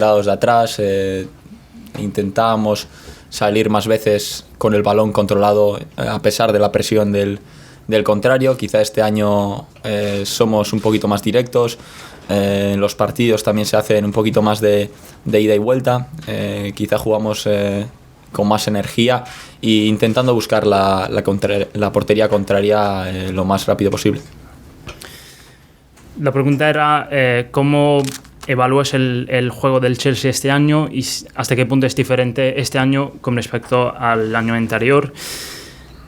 lados de atrás, intentábamos salir más veces con el balón controlado a pesar de la presión del contrario. Quizá este año somos un poquito más directos, los partidos también se hacen un poquito más de ida y vuelta, quizá jugamos con más energía e intentando buscar la portería contraria lo más rápido posible. La pregunta era ¿cómo evalúas el juego del Chelsea este año y hasta qué punto es diferente este año con respecto al año anterior?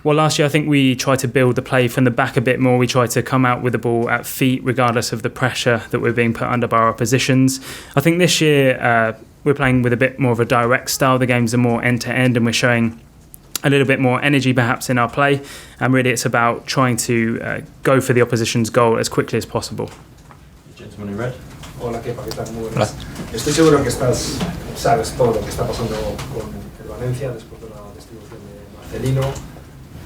Well, last year I think we tried to build the play from the back a bit more. We tried to come out with the ball at feet regardless of the pressure that we're being put under by our oppositions. I think this year we're playing with a bit more of a direct style. The games are more end-to-end and we're showing a little bit more energy perhaps in our play, and really it's about trying to go for the opposition's goal as quickly as possible. Gentleman in red. Hola, Kepa, ¿qué tal? Muy buenas. Estoy seguro que sabes todo lo que está pasando con el Valencia después de la destitución de Marcelino.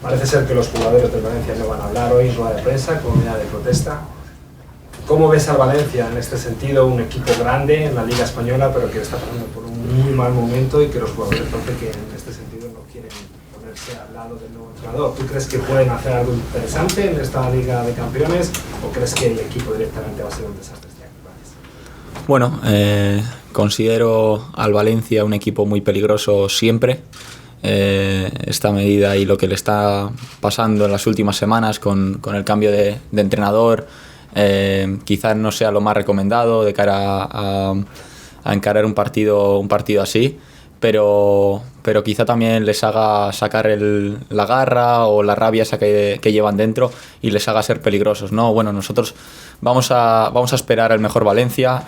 Parece ser que los jugadores del Valencia no van a hablar hoy en rueda de prensa con unidad de protesta. ¿Cómo ves al Valencia en este sentido? Un equipo grande en la Liga Española, pero que está pasando por un muy mal momento y que los jugadores parece que en este sentido no quieren ponerse al lado del nuevo entrenador. ¿Tú crees que pueden hacer algo interesante en esta Liga de Campeones o crees que el equipo directamente va a ser un desastre este año? Gracias. Bueno, considero al Valencia un equipo muy peligroso siempre. Esta medida y lo que le está pasando en las últimas semanas con el cambio de entrenador quizás no sea lo más recomendado de cara a encarar un partido así, pero quizá también les haga sacar la garra o la rabia esa que llevan dentro y les haga ser peligrosos, ¿no? Bueno, nosotros vamos a esperar al mejor Valencia,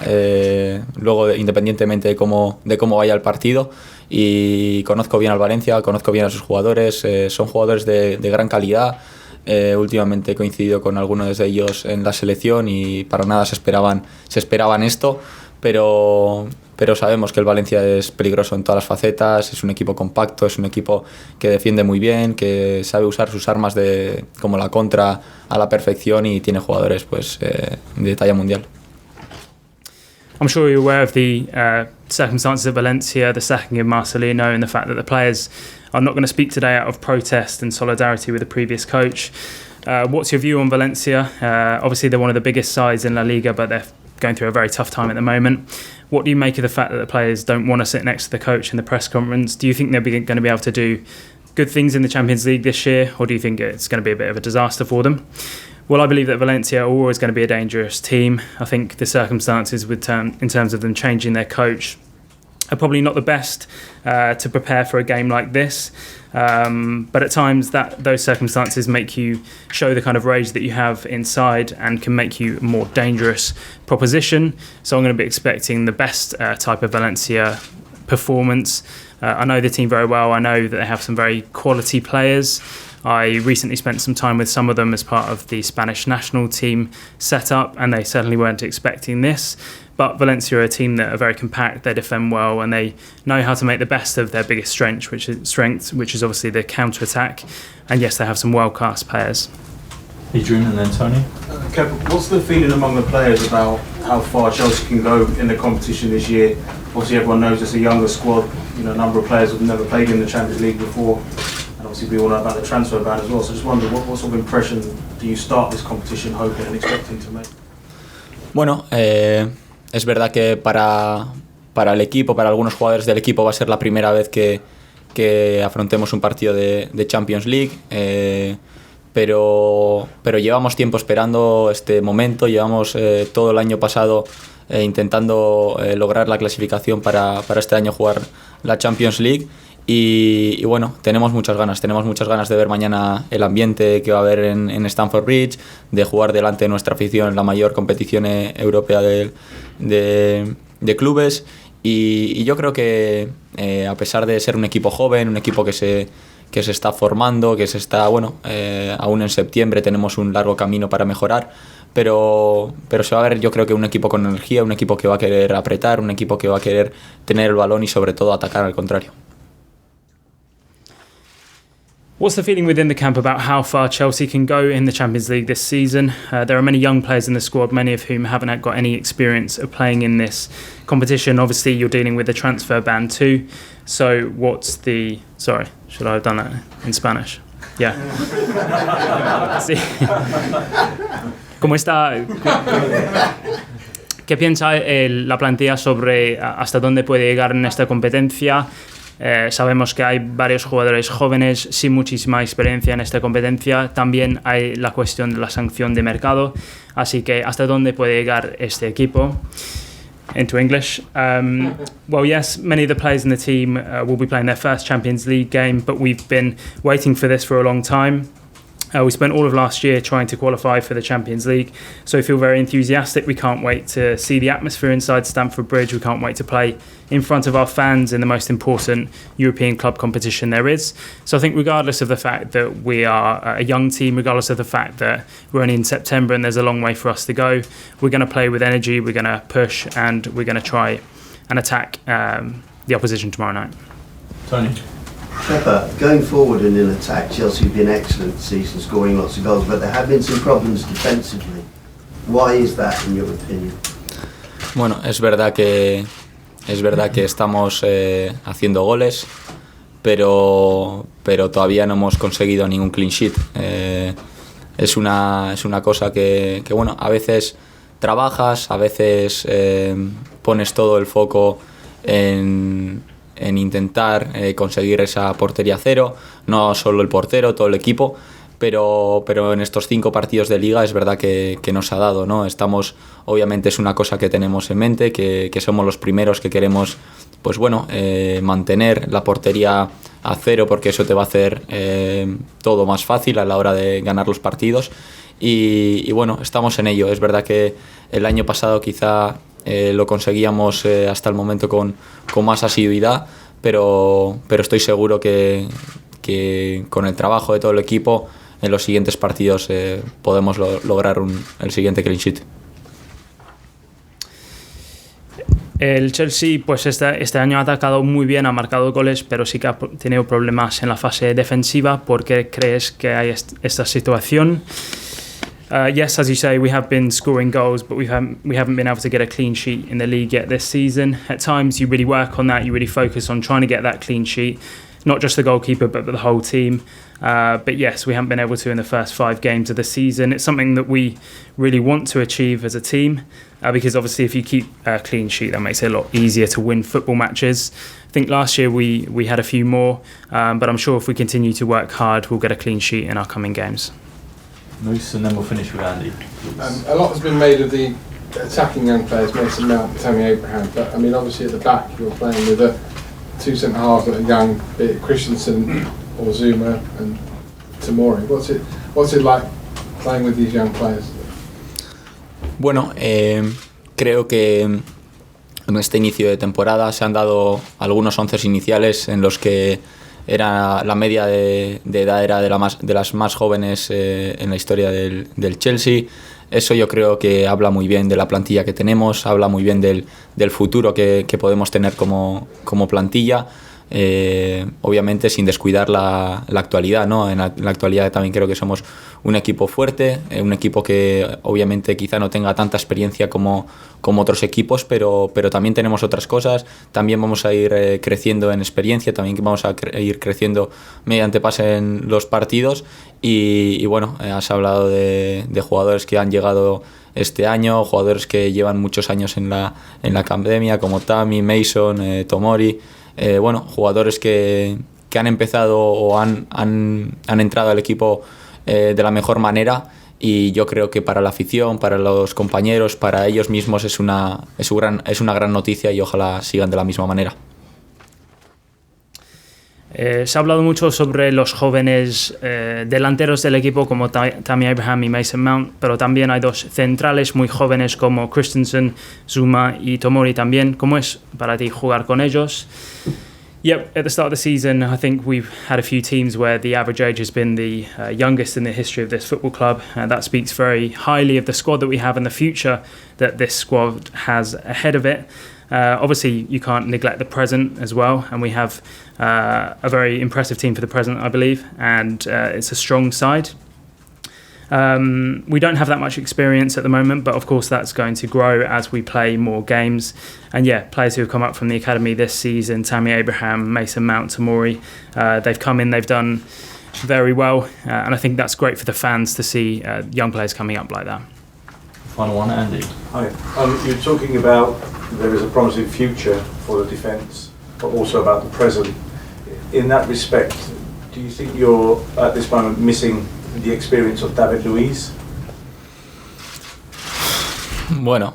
luego independientemente de cómo vaya el partido, y conozco bien al Valencia, conozco bien a sus jugadores, son jugadores de gran calidad. Últimamente he coincidido con algunos de ellos en la selección y para nada se esperaban esto, pero sabemos que el Valencia es peligroso en todas las facetas, es un equipo compacto, es un equipo que defiende muy bien, que sabe usar sus armas como la contra a la perfección y tiene jugadores pues, de talla mundial. I'm sure you're aware of the circumstances at Valencia, the sacking of Marcelino, and the fact that the players are not going to speak today out of protest and solidarity with the previous coach. What's your view on Valencia? Obviously, they're one of the biggest sides in La Liga, but they're going through a very tough time at the moment. What do you make of the fact that the players don't want to sit next to the coach in the press conference? Do you think they're going to be able to do good things in the Champions League this year, or do you think it's going to be a bit of a disaster for them? Well, I believe that Valencia are always going to be a dangerous team. I think the circumstances in terms of them changing their coach are probably not the best to prepare for a game like this. But at times those circumstances make you show the kind of rage that you have inside and can make you a more dangerous proposition. So I'm going to be expecting the best type of Valencia performance. I know the team very well. I know that they have some very quality players. I recently spent some time with some of them as part of the Spanish national team setup, and they certainly weren't expecting this. But Valencia are a team that are very compact, they defend well, and they know how to make the best of their biggest strength, which is obviously the counter-attack. And yes, they have some world-class players. Adrian and then Tony. Kepa, what's the feeling among the players about how far Chelsea can go in the competition this year? Obviously everyone knows it's a younger squad, a number of players have never played in the Champions League before. Obviously we all know about the transfer ban as well, so just wonder what sort of impression do you start this competition hoping and expecting to make? Bueno, es verdad que para el equipo, para algunos jugadores del equipo va a ser la primera vez que afrontemos un partido de Champions League, pero llevamos tiempo esperando este momento, llevamos todo el año pasado intentando lograr la clasificación para este año jugar la Champions League. Y bueno, tenemos muchas ganas de ver mañana el ambiente que va a haber en Stamford Bridge, de jugar delante de nuestra afición en la mayor competición europea de clubes, y yo creo que a pesar de ser un equipo joven, un equipo que se está formando, que se está, aún en septiembre tenemos un largo camino para mejorar, pero se va a ver, yo creo que un equipo con energía, un equipo que va a querer apretar, un equipo que va a querer tener el balón y sobre todo atacar al contrario. What's the feeling within the camp about how far Chelsea can go in the Champions League this season? There are many young players in the squad, many of whom haven't got any experience of playing in this competition. Obviously, you're dealing with the transfer ban too. So what's the... Sorry, should I have done that in Spanish? Yeah. Sí. ¿Cómo está? ¿Qué piensa la plantilla sobre hasta dónde puede llegar en esta competencia? Sabemos que hay varios jugadores jóvenes sin muchísima experiencia en esta competencia. También hay la cuestión de la sanción de mercado. Así que, ¿hasta dónde puede llegar este equipo? Into English. Well, yes, many of the players in the team will be playing their first Champions League game, but we've been waiting for this for a long time. We spent all of last year trying to qualify for the Champions League, so we feel very enthusiastic. We can't wait to see the atmosphere inside Stamford Bridge. We can't wait to play in front of our fans in the most important European club competition there is. So I think regardless of the fact that we are a young team, regardless of the fact that we're only in September and there's a long way for us to go, we're going to play with energy, we're going to push, and we're going to try and attack the opposition tomorrow night. Tony. Kepa, going forward and in attack, Chelsea have been excellent this season, scoring lots of goals, but there have been some problems defensively. Why is that, in your opinion? Bueno, es verdad que estamos haciendo goles, pero todavía no hemos conseguido ningún clean sheet. Es una cosa que bueno, a veces trabajas, a veces pones todo el foco en intentar conseguir esa portería cero, no solo el portero, todo el equipo, pero en estos 5 partidos de liga es verdad que nos ha dado, ¿no? Obviamente es una cosa que tenemos en mente, que somos los primeros que queremos, pues bueno, mantener la portería a cero, porque eso te va a hacer todo más fácil a la hora de ganar los partidos y bueno, estamos en ello. Es verdad que el año pasado quizá lo conseguíamos hasta el momento con más asiduidad, pero estoy seguro que con el trabajo de todo el equipo en los siguientes partidos podemos lograr el siguiente clean sheet. El Chelsea pues este año ha atacado muy bien, ha marcado goles, pero sí que ha tenido problemas en la fase defensiva. ¿Por qué crees que hay esta situación? Yes, as you say, we have been scoring goals, but we haven't been able to get a clean sheet in the league yet this season. At times, you really work on that. You really focus on trying to get that clean sheet, not just the goalkeeper, but the whole team. But yes, we haven't been able to in the first 5 games of the season. It's something that we really want to achieve as a team, because obviously, if you keep a clean sheet, that makes it a lot easier to win football matches. I think last year we had a few more, but I'm sure if we continue to work hard, we'll get a clean sheet in our coming games. Luis, and then we'll finish with Andy. A lot has been made of the attacking young players, Mason Mount and Tammy Abraham, but I mean obviously at the back you're playing with 2 centre-halves that are young, be it Christensen or Zuma and Tomori. What's it like playing with these young players? Bueno, creo que en este inicio de temporada se han dado algunos 11 iniciales en los que la media de edad era de las más jóvenes en la historia del Chelsea. Eso yo creo que habla muy bien de la plantilla que tenemos, habla muy bien del futuro que podemos tener como plantilla. Obviamente sin descuidar la actualidad, ¿no? En la actualidad también creo que somos un equipo fuerte, un equipo que obviamente quizá no tenga tanta experiencia como otros equipos, pero también tenemos otras cosas. También vamos a ir creciendo en experiencia, también vamos a ir creciendo mediante pasen los partidos y bueno, has hablado de jugadores que han llegado este año, jugadores que llevan muchos años en la academia como Tammy, Mason, Tomori. Bueno, jugadores que han empezado o han entrado al equipo de la mejor manera y yo creo que para la afición, para los compañeros, para ellos mismos es una gran noticia y ojalá sigan de la misma manera. Se ha hablado mucho sobre los jóvenes delanteros del equipo como Tammy Abraham y Mason Mount, pero también hay 2 centrales muy jóvenes como Christensen, Zuma y Tomori también. ¿Cómo es para ti jugar con ellos? Yep, at the start of the season, I think we've had a few teams where the average age has been the youngest in the history of this football club. That speaks very highly of the squad that we have and the future that this squad has ahead of it. Obviously, you can't neglect the present as well, and we have a very impressive team for the present, I believe, and it's a strong side. We don't have that much experience at the moment, but of course that's going to grow as we play more games. And yeah, players who have come up from the academy this season, Tammy Abraham, Mason Mount, Tamori, they've come in, they've done very well, and I think that's great for the fans to see young players coming up like that. Final one, Andy. Hi. You're talking about there is a promising future for the defence, but also about the present. In that respect, do you think you're at this moment missing the experience of David Luiz? Bueno,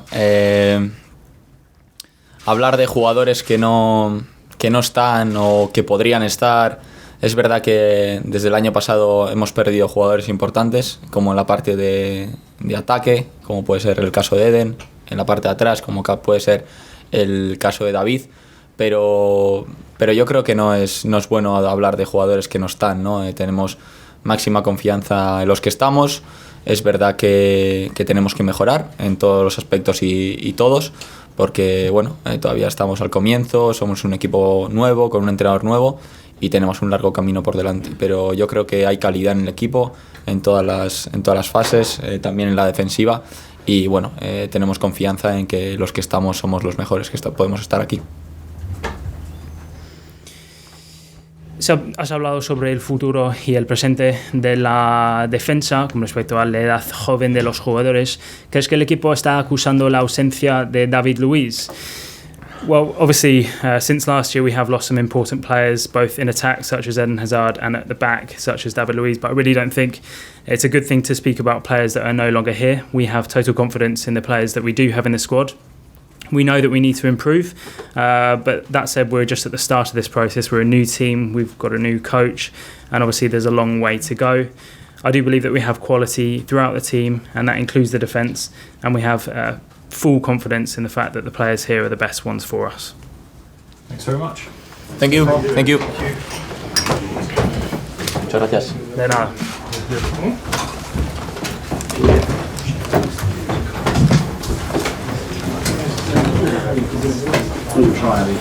hablar de jugadores que no están o que podrían estar. Es verdad que desde el año pasado hemos perdido jugadores importantes, como en la parte de ataque, como puede ser el caso de Eden, en la parte de atrás, como puede ser el caso de David, pero yo creo que no es bueno hablar de jugadores que no están, ¿no? Tenemos máxima confianza en los que estamos. Es verdad que tenemos que mejorar en todos los aspectos y todos, porque bueno, todavía estamos al comienzo, somos un equipo nuevo, con un entrenador nuevo, y tenemos un largo camino por delante, pero yo creo que hay calidad en el equipo en todas las fases, también en la defensiva, y bueno, tenemos confianza en que los que estamos somos los mejores que podemos estar aquí. Has hablado sobre el futuro y el presente de la defensa con respecto a la edad joven de los jugadores. ¿Crees que el equipo está acusando la ausencia de David Luiz? Well, obviously, since last year we have lost some important players, both in attack, such as Eden Hazard, and at the back, such as David Luiz. But I really don't think it's a good thing to speak about players that are no longer here. We have total confidence in the players that we do have in the squad. We know that we need to improve, but that said, we're just at the start of this process. We're a new team, we've got a new coach, and obviously there's a long way to go. I do believe that we have quality throughout the team, and that includes the defence, and we have full confidence in the fact that the players here are the best ones for us. Thanks very much. Thank you. Thank you. Muchas gracias. De nada. Try